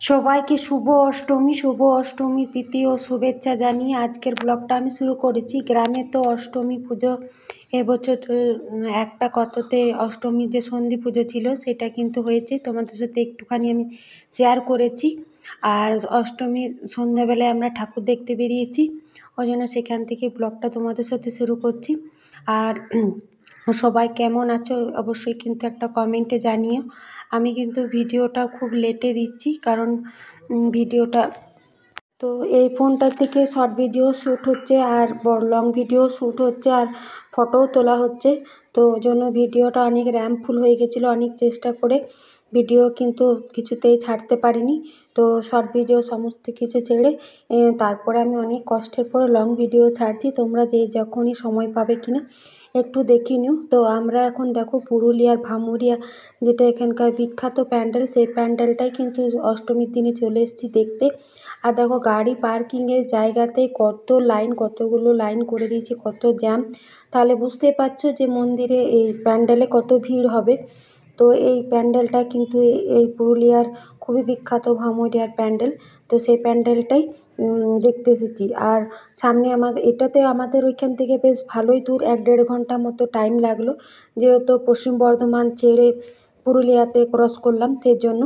সবাইকে শুভ অষ্টমীর প্রীতি ও শুভেচ্ছা জানিয়ে আজকের ব্লগটা আমি শুরু করেছি। গ্রামে তো অষ্টমী পুজো এবছর একটা কততে অষ্টমীর যে সন্ধি পুজো ছিল সেটা কিন্তু হয়েছে, তোমাদের সাথে একটুখানি আমি শেয়ার করেছি। আর অষ্টমীর সন্ধ্যাবেলায় আমরা ঠাকুর দেখতে বেরিয়েছি, ওই জন্য সেখান থেকে ব্লগটা তোমাদের সাথে শুরু করছি। আর সবাই কেমন আছো অবশ্যই কিন্তু একটা কমেন্টে জানিও। আমি কিন্তু ভিডিওটা খুব লেটে দিচ্ছি, কারণ ভিডিওটা তো এই ফোনটা থেকে শর্ট ভিডিও শ্যুট হচ্ছে আর বড় লং ভিডিও শ্যুট হচ্ছে আর ফটোও তোলা হচ্ছে। তো ওই জন্য ভিডিওটা অনেক র্যাম ফুল হয়ে গেছিলো, অনেক চেষ্টা করে ভিডিও কিন্তু কিছুতেই ছাড়তে পারিনি। তো শর্ট ভিডিও সমস্ত কিছু ছেড়ে তারপরে আমি অনেক কষ্টের পরে লং ভিডিও ছাড়ছি। তোমরা যে যখনই সময় পাবে কিনা একটু দেখে নিও। তো আমরা এখন দেখো পুরুলিয়ার ভামুরিয়া, যেটা এখানকার বিখ্যাত প্যান্ডেল, সেই প্যান্ডেলটাই কিন্তু অষ্টমীর দিনে চলে এসেছি দেখতে। আর দেখো গাড়ি পার্কিংয়ের জায়গাতে কত লাইন, কতগুলো লাইন করে দিয়েছি, কত জ্যাম। তাহলে বুঝতেই পারছো যে মন্দিরে এই প্যান্ডেলে কত ভিড় হবে। তো এই প্যান্ডেলটা কিন্তু এই পুরুলিয়ার খুবই বিখ্যাত ভামুরিয়ার প্যান্ডেল। তো সেই প্যান্ডেলটাই দেখতে এসেছি। আর সামনে এটাতে আমাদের ওইখান থেকে বেশ ভালোই দূর, 1-1.5 ঘন্টা মতো টাইম লাগলো, যেহেতু পশ্চিম বর্ধমান ছেড়ে পুরুলিয়াতে ক্রস করলাম সেই জন্য।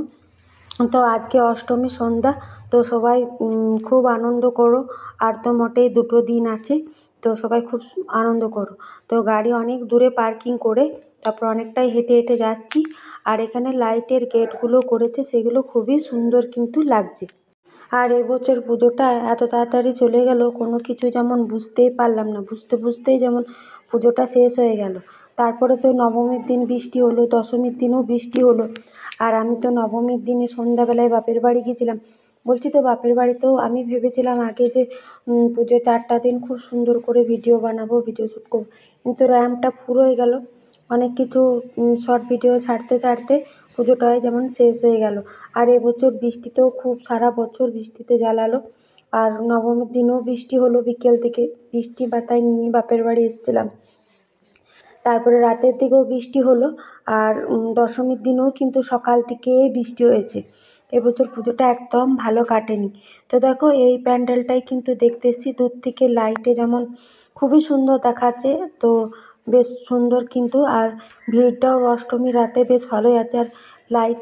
তো আজকে অষ্টমী সন্ধ্যা, তো সবাই খুব আনন্দ করো। আর তো মোটেই 2টো দিন আছে, তো সবাই খুব আনন্দ করো। তো গাড়ি অনেক দূরে পার্কিং করে তারপর অনেকটাই হেঁটে হেঁটে যাচ্ছি। আর এখানে লাইটের গেটগুলো করেছে, সেগুলো খুবই সুন্দর কিন্তু লাগছে। আর এবছর পুজোটা এত তাড়াতাড়ি চলে গেল, কোনো কিছু যেমন বুঝতেই পারলাম না, বুঝতেই যেমন পুজোটা শেষ হয়ে গেল। তারপরে তো নবমীর দিন বৃষ্টি হলো, দশমীর দিনও বৃষ্টি হলো। আর আমি তো নবমীর দিনে সন্ধ্যাবেলায় বাপের বাড়ি গেছিলাম। বলছি তো বাপের বাড়িতেও আমি ভেবেছিলাম আগে যে পুজোর 4টা দিন খুব সুন্দর করে ভিডিও বানাবো, ভিডিও শ্যুট করবো, কিন্তু র্যামটা ফুল হয়ে গেল। অনেক কিছু শর্ট ভিডিও ছাড়তে ছাড়তে পুজোটাই যেমন শেষ হয়ে গেল। আর এবছর বৃষ্টিতেও খুব, সারা বছর বৃষ্টিতে জ্বালালো। আর নবমীর দিনেও বৃষ্টি হলো বিকেল থেকে, বৃষ্টি বাতায় নিয়ে বাপের বাড়ি এসেছিলাম। তারপরে রাতের দিকেও বৃষ্টি হলো। আর দশমীর দিনেও কিন্তু সকাল থেকে বৃষ্টি হয়েছে। এবছর পুজোটা একদম ভালো কাটেনি। তো দেখো এই প্যান্ডেলটাই কিন্তু দেখতে এসেছি দূর থেকে, লাইটে যেমন খুবই সুন্দর দেখাচ্ছে। তো বেশ সুন্দর কিন্তু, আর ভিড়টাও অষ্টমীর রাতে বেশ ভালোই আছে। আর লাইট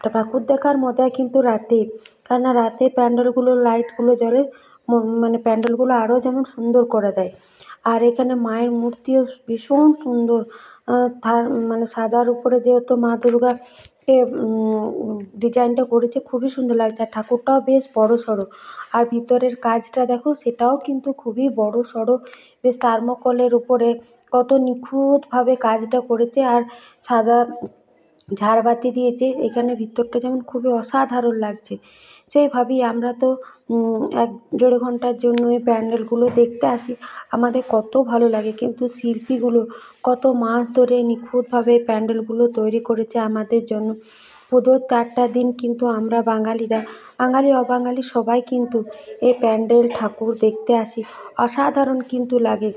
ঠাকুর দেখার মজা কিন্তু রাতে, কেননা রাতে প্যান্ডেলগুলো লাইটগুলো জ্বলে, মানে প্যান্ডেলগুলো আরও যেমন সুন্দর করে দেয়। আর এখানে মায়ের মূর্তিও ভীষণ সুন্দর, তার মানে সাদার উপরে যেহেতু মা দুর্গা ডিজাইনটা করেছে, খুবই সুন্দর লাগছে। আর ঠাকুরটাও বেশ বড় সড়ো। আর ভিতরের কাজটা দেখো, সেটাও কিন্তু খুবই বড় সড়ো, বেশ থার্মোকলের উপরে কত নিখুঁতভাবে কাজটা করেছে। আর সাদা ঝাড়বাতি দিয়েছে, এখানে ভিতরটা যেমন খুবই অসাধারণ লাগছে। সেই ভাবি আমরা তো 1-1.5 ঘন্টার জন্য এই প্যান্ডেলগুলো দেখতে আসি, আমাদের কত ভালো লাগে। কিন্তু শিল্পীগুলো কত মাস ধরে নিখুঁতভাবে প্যান্ডেলগুলো তৈরি করেছে আমাদের জন্য। পুজোর 4টা দিন কিন্তু আমরা বাঙালিরা, বাঙালি অবাঙালি সবাই কিন্তু এই প্যান্ডেল ঠাকুর দেখতে আসি। অসাধারণ কিন্তু লাগে।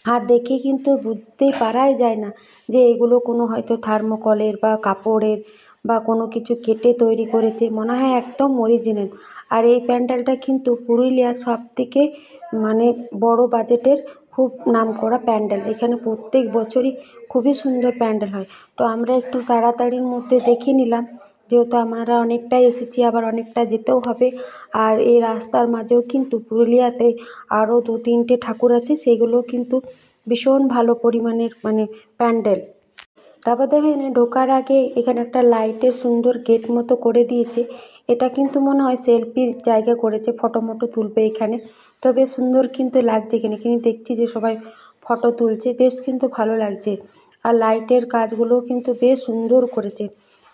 আর দেখে কিন্তু বুঝতেই পারাই যায় না যে এগুলো কোনো হয়তো থার্মোকলের বা কাপড়ের বা কোনো কিছু কেটে তৈরি করেছে, মনে হয় একদম অরিজিনাল। আর এই প্যান্ডেলটা কিন্তু পুরুলিয়ার সবথেকে মানে বড় বাজেটের খুব নামকরা প্যান্ডেল। এখানে প্রত্যেক বছরই খুবই সুন্দর প্যান্ডেল হয়। তো আমরা একটু তাড়াতাড়ির মধ্যে দেখে নিলাম, যেহেতু আমরা অনেকটাই এসেছি, আবার অনেকটা যেতেও হবে। আর এই রাস্তার মাঝেও কিন্তু পুরুলিয়াতে আরও 2-3টে ঠাকুর আছে, সেগুলো কিন্তু ভীষণ ভালো পরিমাণের মানে প্যান্ডেল। তারপর দেখো এখানে ঢোকার আগে এখানে একটা লাইটের সুন্দর গেট মতো করে দিয়েছে। এটা কিন্তু মনে হয় সেলফির জায়গা করেছে, ফটো মটো তুলবে এখানে। তো বেশ সুন্দর কিন্তু লাগছে এখানে, কিন্তু দেখছি যে সবাই ফটো তুলছে, বেশ কিন্তু ভালো লাগছে। আর লাইটের কাজগুলোও কিন্তু বেশ সুন্দর করেছে।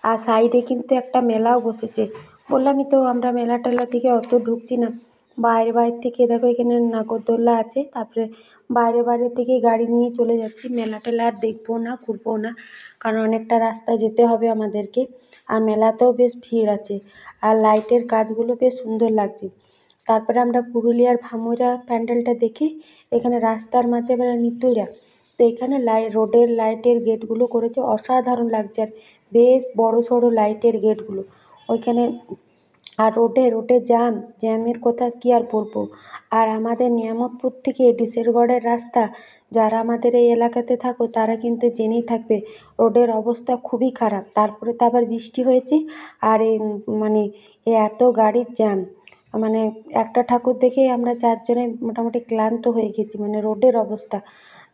আর সাইডে কিন্তু একটা মেলাও বসেছে। বললামই তো আমরা মেলা টেলার দিকে অত ঢুকছি না। বাইরে থেকে দেখো এখানে নাগরদোল্লা আছে, তারপরে বাইরে থেকে গাড়ি নিয়ে চলে যাচ্ছি। মেলা টেলা আর দেখবো না, ঘুরবো না, কারণ অনেকটা রাস্তা যেতে হবে আমাদেরকে। আর মেলাতেও বেশ ভিড় আছে। আর লাইটের কাজগুলো বেশ সুন্দর লাগছে। তারপরে আমরা পুরুলিয়ার ভামুরা প্যান্ডেলটা দেখি। এখানে রাস্তার মাঝে এবারে নিতুইরা, তো এখানে রোডের লাইটের গেটগুলো করেছে, অসাধারণ লাগছে। আর বেশ বড় সড়ো লাইটের গেটগুলো। ওইখানে আর রোডে রোডে জ্যামের কথা কী আর বলবো। আর আমাদের নিয়ামতপুর থেকে ডিসেরগড়ের রাস্তা, যারা আমাদের এই এলাকাতে থাকো তারা কিন্তু জেনেই থাকবে রোডের অবস্থা খুবই খারাপ। তারপরে তো আবার বৃষ্টি হয়েছে, আর মানে এত গাড়ির জ্যাম, মানে একটা ঠাকুর দেখেই আমরা চারজনে মোটামুটি ক্লান্ত হয়ে গেছি, মানে রোডের অবস্থা।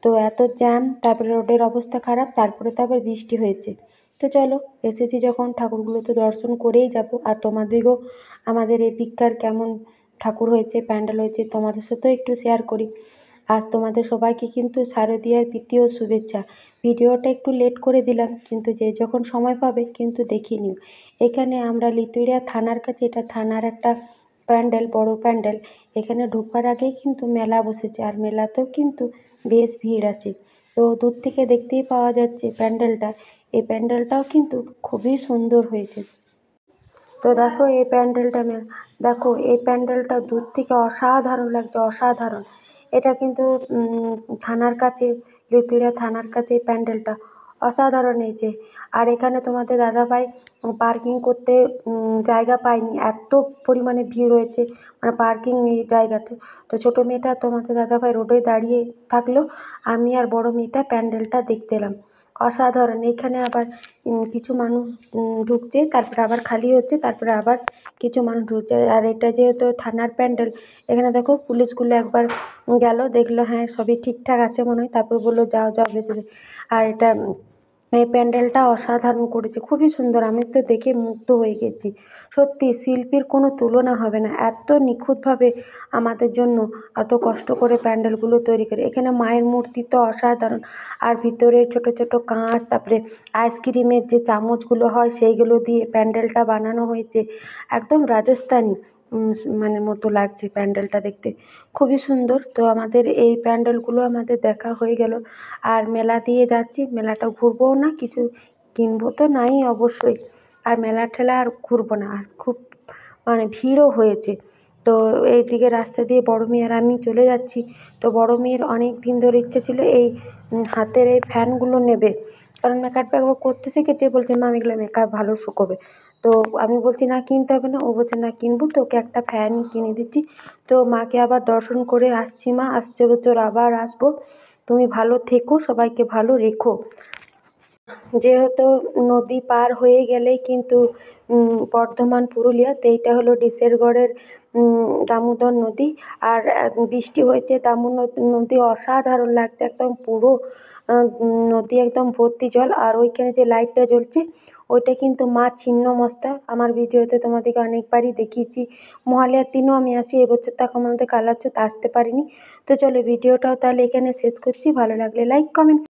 তো এত জ্যাম, তারপরে রোডের অবস্থা খারাপ, তারপরে তো আবার বৃষ্টি হয়েছে। তো চলো, এসেছি যখন ঠাকুরগুলো তো দর্শন করেই যাব। আর তোমাদেরকেও আমাদের এদিককার কেমন ঠাকুর হয়েছে, প্যান্ডেল হয়েছে তোমাদের সাথেও একটু শেয়ার করি। আর তোমাদের সবাইকে কিন্তু শারদীয়ার প্রীতি ও শুভেচ্ছা। ভিডিওটা একটু লেট করে দিলাম, কিন্তু যে যখন সময় পাবে কিন্তু দেখে নিও। এখানে আমরা লিতুড়িয়া থানার কাছে, এটা থানার একটা প্যান্ডেল, বড় প্যান্ডেল। এখানে ঢোকার আগেই কিন্তু মেলা বসেছে, আর মেলাতেও কিন্তু বেশ ভিড় আছে। তো দূর থেকে দেখতেই পাওয়া যাচ্ছে প্যান্ডেলটা। এই প্যান্ডেলটাও কিন্তু খুবই সুন্দর হয়েছে। তো দেখো এই প্যান্ডেলটা দেখো এই প্যান্ডেলটা দূর থেকে অসাধারণ লাগছে, অসাধারণ। এটা কিন্তু থানার কাছে, লিতুড়িয়া থানার কাছে এই প্যান্ডেলটা অসাধারণ হয়েছে। আর এখানে তোমাদের দাদাভাই পার্কিং করতে জায়গা পায়নি, এত পরিমাণে ভিড় হয়েছে, মানে পার্কিং নেই জায়গাতে। তো ছোটো মেয়েটা তোমাদের দাদাভাই রোডে দাঁড়িয়ে থাকলো, আমি আর বড় মেয়েটা প্যান্ডেলটা দেখতে এলাম। অসাধারণ। এখানে আবার কিছু মানুষ ঢুকছে, তারপরে আবার খালি হচ্ছে, তারপরে আবার কিছু মানুষ ঢুকছে। আর এটা যেহেতু থানার প্যান্ডেল, এখানে দেখো পুলিশগুলো একবার গেল, দেখলো হ্যাঁ সবই ঠিকঠাক আছে মনে হয়, তারপর বললো যাও যাও বেশি। আর এটা এই প্যান্ডেলটা অসাধারণ করেছে, খুবই সুন্দর। আমি তো দেখে মুগ্ধ হয়ে গেছি। সত্যি শিল্পীর কোনো তুলনা হবে না, এত নিখুঁতভাবে আমাদের জন্য এত কষ্ট করে প্যান্ডেলগুলো তৈরি করে। এখানে মায়ের মূর্তি তো অসাধারণ। আর ভিতরে ছোট ছোট কাঁচ, তারপরে আইসক্রিমের যে চামচগুলো হয় সেইগুলো দিয়ে প্যান্ডেলটা বানানো হয়েছে, একদম রাজস্থানি মানে মতো লাগছে প্যান্ডেলটা দেখতে, খুবই সুন্দর। তো আমাদের এই প্যান্ডেলগুলো আমাদের দেখা হয়ে গেল। আর মেলা দিয়ে যাচ্ছি, মেলাটা ঘুরবোও না, কিছু কিনবো তো নাই অবশ্যই। আর মেলা ঠেলা আর ঘুরবো না, আর খুব মানে ভিড়ও হয়েছে। তো এইদিকে রাস্তা দিয়ে বড় মেয়ে আর আমি চলে যাচ্ছি। তো বড় মেয়ের অনেক দিন ধরে ইচ্ছে ছিল এই হাতের এই ফ্যানগুলো নেবে, কারণ মেকআপ একবার করতে শিখেছে, বলছে মা এগুলো মেকআপ ভালো শুকোবে। তো আমি বলছি না কিনতে হবে না, ও বলছে না কিনবো, তো ওকে একটা ফ্যানই কিনে দিচ্ছি। তো মাকে আবার দর্শন করে আসছি, মা আসছে বছর আবার আসবো, তুমি ভালো থেকো, সবাইকে ভালো রেখো। যেহেতু নদী পার হয়ে গেলেই কিন্তু বর্ধমান, পুরুলিয়া, তো এইটা হলো ডিসেরগড়ের দামোদর নদী। আর বৃষ্টি হয়েছে, দামোদর নদী অসাধারণ লাগছে, একদম পুরো নদী একদম ভর্তি জল। আর ওইখানে যে লাইটটা জ্বলছে ওইটা কিন্তু মা ছিন্নমস্তা, আমার ভিডিওতে তোমাদেরকে অনেকবারই দেখিয়েছি। মহালয়ার দিনও আমি আসি, এবছর তো আমাদের কালাচ্ছুত আসতে পারিনি। তো চলো ভিডিওটাও তাহলে এখানে শেষ করছি, ভালো লাগলে লাইক কমেন্ট